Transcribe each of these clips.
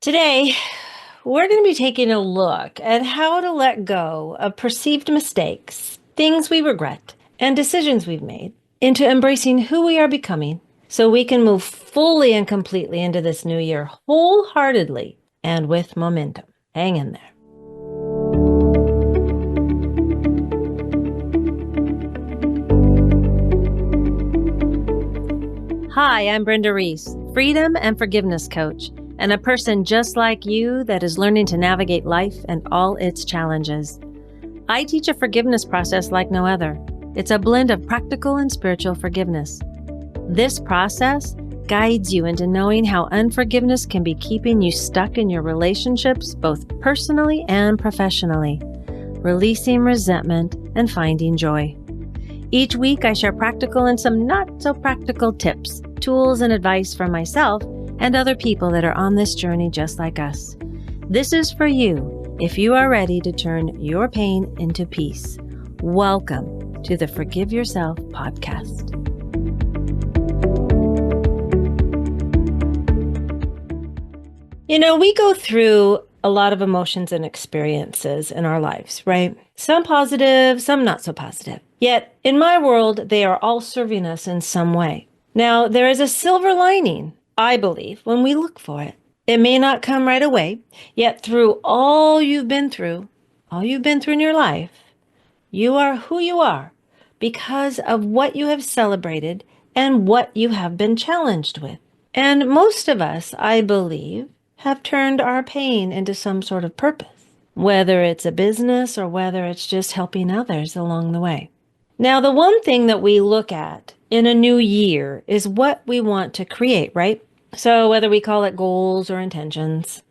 Today, we're going to be taking a look at how to let go of perceived mistakes, things we regret, and decisions we've made into embracing who we are becoming so we can move fully and completely into this new year wholeheartedly and with momentum. Hang in there. Hi, I'm Brenda Reese, Freedom and Forgiveness Coach, and a person just like you that is learning to navigate life and all its challenges. I teach a forgiveness process like no other. It's a blend of practical and spiritual forgiveness. This process guides you into knowing how unforgiveness can be keeping you stuck in your relationships, both personally and professionally, releasing resentment and finding joy. Each week, I share practical and some not so practical tips, tools, and advice from myself and other people that are on this journey just like us. This is for you if you are ready to turn your pain into peace. Welcome to the Forgive Yourself podcast. We go through a lot of emotions and experiences in our lives, right? Some positive, some not so positive. Yet, in my world, they are all serving us in some way. Now, there is a silver lining, I believe, when we look for it. It may not come right away, yet through all you've been through in your life, you are who you are because of what you have celebrated and what you have been challenged with. And most of us, I believe, have turned our pain into some sort of purpose, whether it's a business or whether it's just helping others along the way. Now, the one thing that we look at in a new year is what we want to create, right? So whether we call it goals or intentions,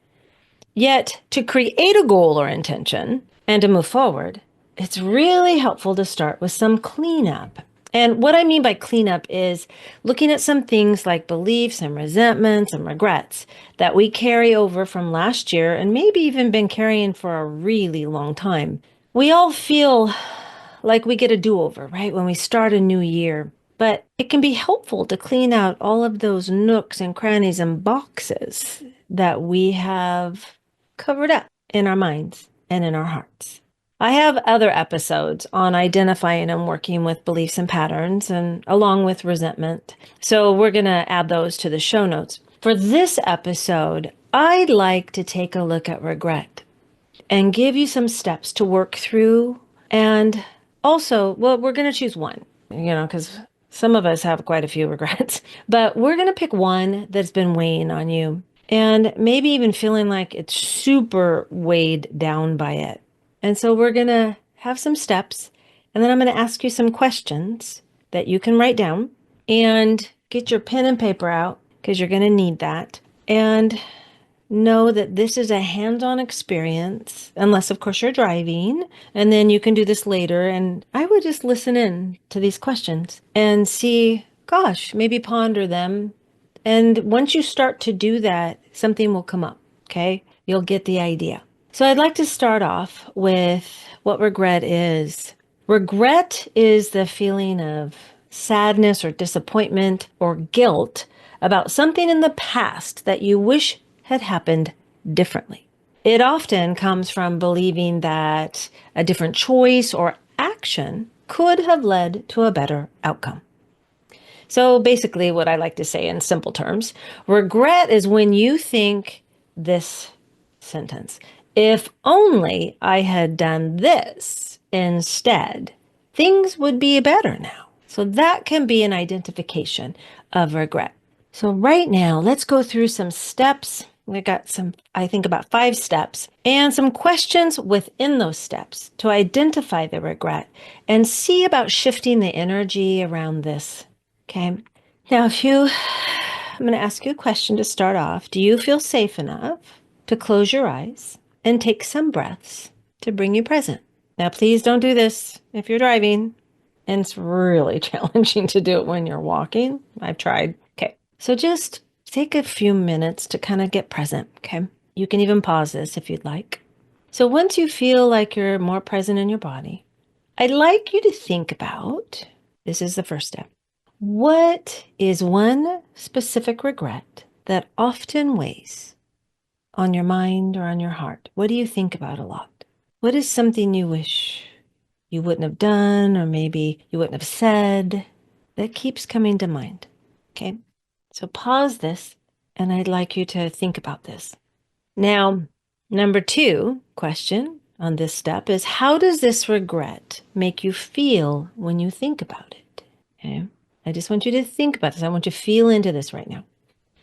yet to create a goal or intention and to move forward, it's really helpful to start with some cleanup. And what I mean by cleanup is looking at some things like beliefs and resentments and regrets that we carry over from last year and maybe even been carrying for a really long time. We all feel like we get a do-over, right? When we start a new year. But it can be helpful to clean out all of those nooks and crannies and boxes that we have covered up in our minds and in our hearts. I have other episodes on identifying and working with beliefs and patterns and along with resentment. So we're going to add those to the show notes. For this episode, I'd like to take a look at regret and give you some steps to work through. And also, well, we're going to choose one, because some of us have quite a few regrets, but we're going to pick one that's been weighing on you and maybe even feeling like it's super weighed down by it. And so we're going to have some steps, and then I'm going to ask you some questions that you can write down and get your pen and paper out because you're going to need that. And know that this is a hands-on experience, unless of course you're driving, and then you can do this later. And I would just listen in to these questions and see, gosh, maybe ponder them. And once you start to do that, something will come up, okay? You'll get the idea. So I'd like to start off with what regret is. Regret is the feeling of sadness or disappointment or guilt about something in the past that you wish had happened differently. It often comes from believing that a different choice or action could have led to a better outcome. So basically what I like to say in simple terms, regret is when you think this sentence, if only I had done this instead, things would be better now. So that can be an identification of regret. So right now, let's go through some steps. We got I think about 5 steps and some questions within those steps to identify the regret and see about shifting the energy around this. Okay. Now, I'm going to ask you a question to start off. Do you feel safe enough to close your eyes and take some breaths to bring you present? Now, please don't do this if you're driving. And it's really challenging to do it when you're walking. I've tried. Okay. So just take a few minutes to kind of get present, okay? You can even pause this if you'd like. So once you feel like you're more present in your body, I'd like you to think about, this is the first step, what is one specific regret that often weighs on your mind or on your heart? What do you think about a lot? What is something you wish you wouldn't have done, or maybe you wouldn't have said, that keeps coming to mind? Okay. So pause this, and I'd like you to think about this. Now, number two question on this step is, how does this regret make you feel when you think about it? Okay. I just want you to think about this. I want you to feel into this right now.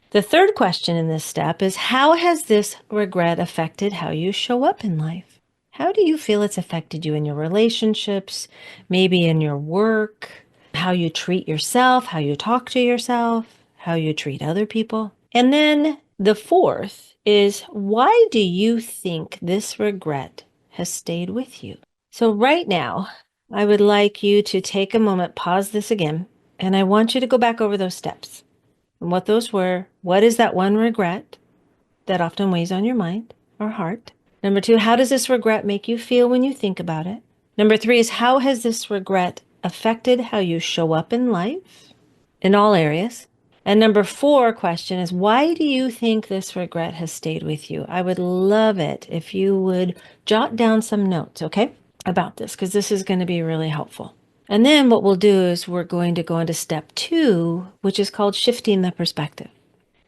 The third question in this step is, how has this regret affected how you show up in life? How do you feel it's affected you in your relationships, maybe in your work, how you treat yourself, how you talk to yourself, how you treat other people? And then the fourth is, why do you think this regret has stayed with you? So right now, I would like you to take a moment, pause this again, and I want you to go back over those steps and what those were. What is that one regret that often weighs on your mind or heart? Number two, how does this regret make you feel when you think about it? Number three is, how has this regret affected how you show up in life in all areas? And number four question is, why do you think this regret has stayed with you? I would love it if you would jot down some notes, okay, about this, because this is going to be really helpful. And then what we'll do is we're going to go into step two, which is called shifting the perspective.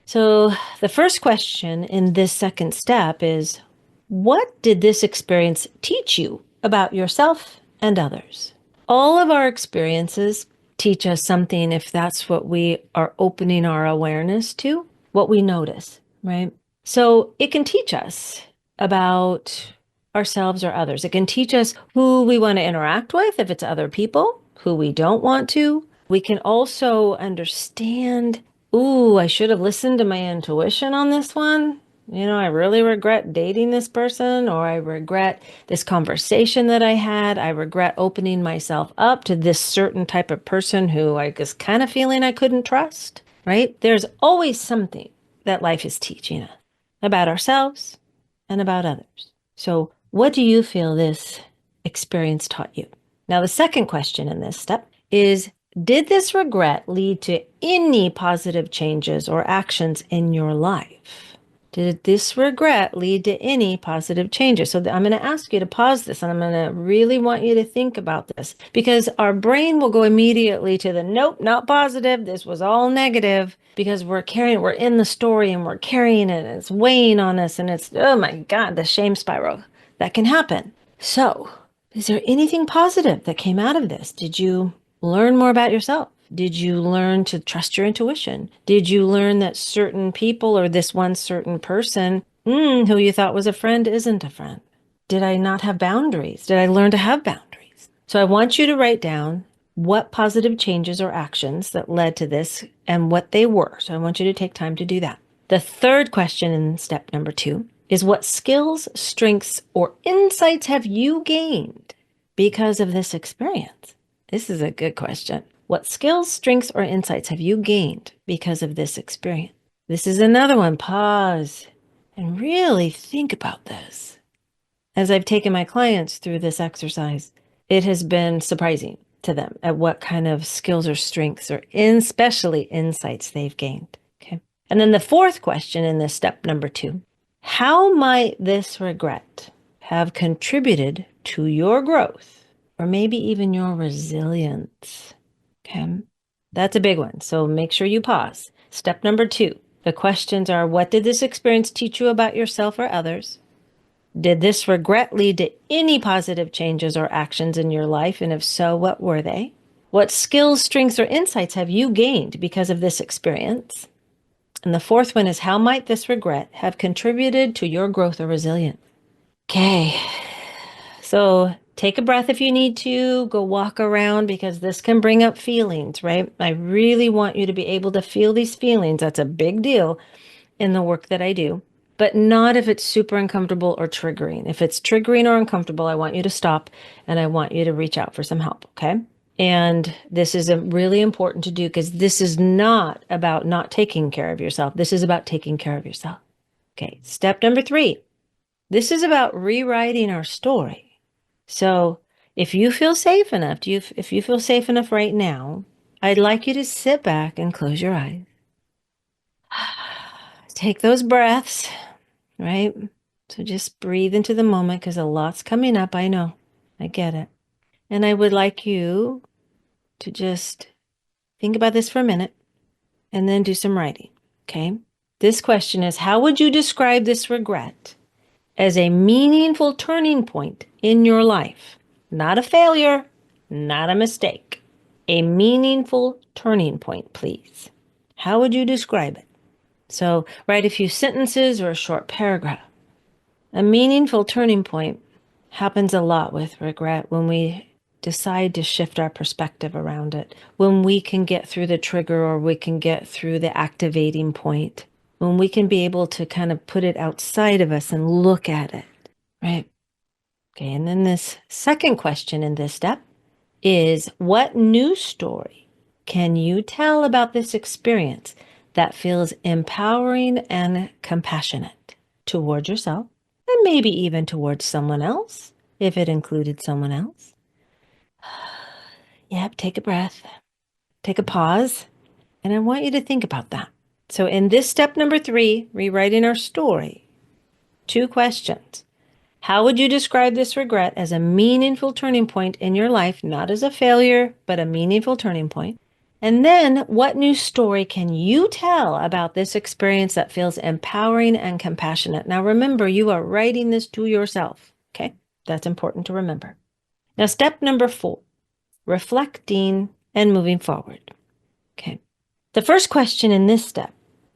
So the first question in this second step is, what did this experience teach you about yourself and others? All of our experiences teach us something if that's what we are opening our awareness to, what we notice, right? So it can teach us about ourselves or others. It can teach us who we want to interact with, if it's other people, who we don't want to. We can also understand, ooh, I should have listened to my intuition on this one. You know, I really regret dating this person, or I regret this conversation that I had. I regret opening myself up to this certain type of person who I was kind of feeling I couldn't trust, right? There's always something that life is teaching us about ourselves and about others. So, what do you feel this experience taught you? Now, the second question in this step is, did this regret lead to any positive changes or actions in your life? Did this regret lead to any positive changes? So I'm going to ask you to pause this, and I'm going to really want you to think about this, because our brain will go immediately to the nope, not positive. This was all negative, because we're in the story and we're carrying it, and it's weighing on us, and it's, oh my God, the shame spiral that can happen. So is there anything positive that came out of this? Did you learn more about yourself? Did you learn to trust your intuition? Did you learn that certain people, or this one certain person who you thought was a friend, isn't a friend? Did I not have boundaries? Did I learn to have boundaries? So I want you to write down what positive changes or actions that led to this and what they were. So I want you to take time to do that. The third question in step number two is, what skills, strengths, or insights have you gained because of this experience? This is a good question. What skills, strengths, or insights have you gained because of this experience? This is another one. Pause and really think about this. As I've taken my clients through this exercise, it has been surprising to them at what kind of skills or strengths, or especially insights, they've gained. Okay. And then the fourth question in this step number two, how might this regret have contributed to your growth, or maybe even your resilience? Okay, that's a big one. So make sure you pause. Step number two, the questions are, what did this experience teach you about yourself or others? Did this regret lead to any positive changes or actions in your life? And if so, what were they? What skills, strengths, or insights have you gained because of this experience? And the fourth one is, how might this regret have contributed to your growth or resilience? Okay, so take a breath if you need to, go walk around, because this can bring up feelings, right? I really want you to be able to feel these feelings. That's a big deal in the work that I do, but not if it's super uncomfortable or triggering. If it's triggering or uncomfortable, I want you to stop, and I want you to reach out for some help, okay? And this is really important to do, because this is not about not taking care of yourself. This is about taking care of yourself. Okay, step number three. This is about rewriting our story. So if you feel safe enough, if you feel safe enough right now, I'd like you to sit back and close your eyes. Take those breaths. right? So just breathe into the moment because a lot's coming up. I know. I get it. And I would like you to just think about this for a minute and then do some writing. Okay. This question is, how would you describe this regret as a meaningful turning point in your life? Not a failure, not a mistake. A meaningful turning point, please. How would you describe it? So write a few sentences or a short paragraph. A meaningful turning point happens a lot with regret when we decide to shift our perspective around it, when we can get through the trigger or we can get through the activating point, when we can be able to kind of put it outside of us and look at it, right? Okay, and then this second question in this step is, what new story can you tell about this experience that feels empowering and compassionate toward yourself and maybe even towards someone else, if it included someone else? Yep, take a breath, take a pause, and I want you to think about that. So, in this step number 3, rewriting our story, 2 questions. How would you describe this regret as a meaningful turning point in your life, not as a failure, but a meaningful turning point? And then, what new story can you tell about this experience that feels empowering and compassionate? Now, remember, you are writing this to yourself. Okay, that's important to remember. Now, step number 4, reflecting and moving forward. Okay, the first question in this step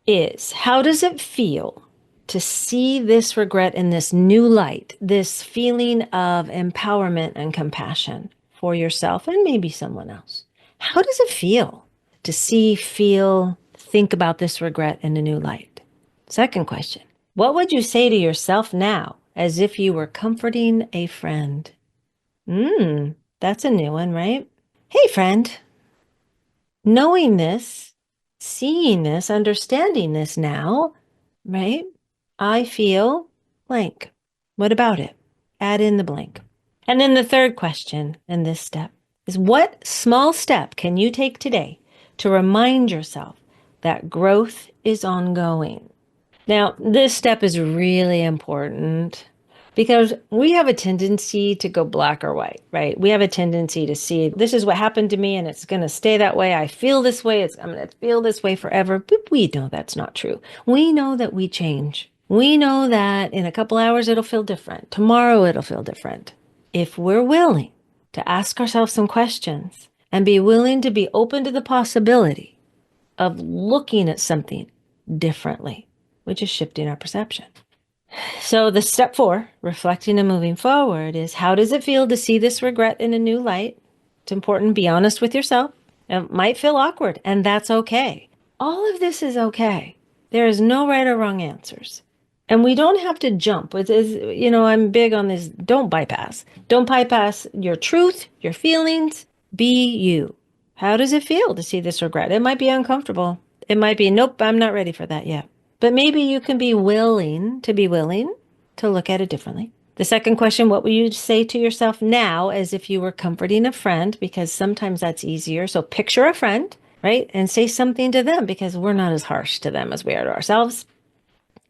is, how does it feel to see this regret in this new light, this feeling of empowerment and compassion for yourself and maybe someone else? How does it feel to see, feel, think about this regret in a new light? Second question, what would you say to yourself now as if you were comforting a friend? That's a new one, right? Hey, friend, knowing this, seeing this, understanding this now, right? I feel blank. What about it? Add in the blank. And then the third question in this step is, what small step can you take today to remind yourself that growth is ongoing? Now, this step is really important because we have a tendency to go black or white, right? We have a tendency to see, this is what happened to me and it's going to stay that way. I feel this way. I'm going to feel this way forever. But we know that's not true. We know that we change. We know that in a couple hours it'll feel different. Tomorrow it'll feel different. If we're willing to ask ourselves some questions and be willing to be open to the possibility of looking at something differently, which is shifting our perception. So the step 4, reflecting and moving forward, is, how does it feel to see this regret in a new light? It's important. Be honest with yourself. It might feel awkward, and that's okay. All of this is okay. There is no right or wrong answers. And we don't have to jump. I'm big on this. Don't bypass. Don't bypass your truth, your feelings. Be you. How does it feel to see this regret? It might be uncomfortable. It might be, nope, I'm not ready for that yet. But maybe you can be willing to look at it differently. The second question, what will you say to yourself now as if you were comforting a friend? Because sometimes that's easier. So picture a friend, right? And say something to them because we're not as harsh to them as we are to ourselves.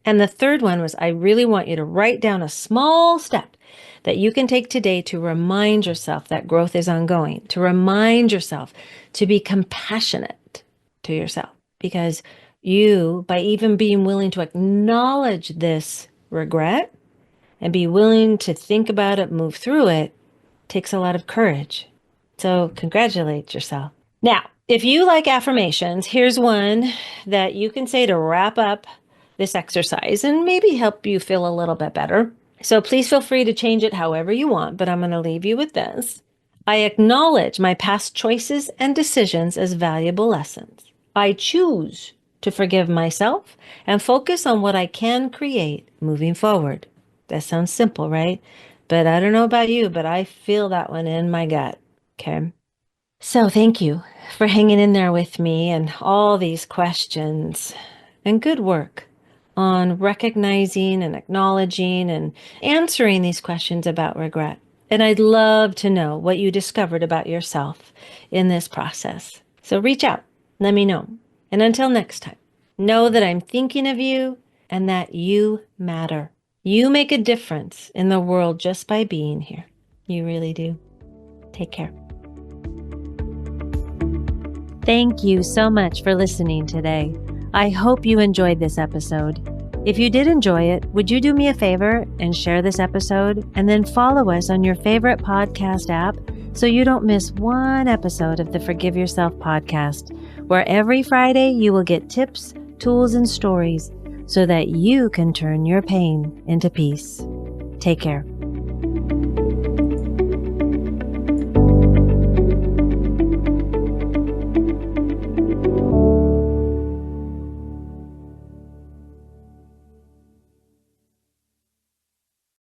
And the third one was, I really want you to write down a small step that you can take today to remind yourself that growth is ongoing, to remind yourself to be compassionate to yourself. Because you, by even being willing to acknowledge this regret and be willing to think about it, move through it, takes a lot of courage. So congratulate yourself. Now, if you like affirmations, here's one that you can say to wrap up this exercise and maybe help you feel a little bit better. So please feel free to change it however you want, but I'm going to leave you with this. I acknowledge my past choices and decisions as valuable lessons. I choose to forgive myself and focus on what I can create moving forward. That sounds simple, right? But I don't know about you, but I feel that one in my gut. Okay. So thank you for hanging in there with me and all these questions, and good work on recognizing and acknowledging and answering these questions about regret. And I'd love to know what you discovered about yourself in this process. So reach out, let me know. And until next time, know that I'm thinking of you and that you matter. You make a difference in the world just by being here. You really do. Take care. Thank you so much for listening today. I hope you enjoyed this episode. If you did enjoy it, would you do me a favor and share this episode and then follow us on your favorite podcast app so you don't miss one episode of the Forgive Yourself podcast, where every Friday you will get tips, tools, and stories so that you can turn your pain into peace. Take care.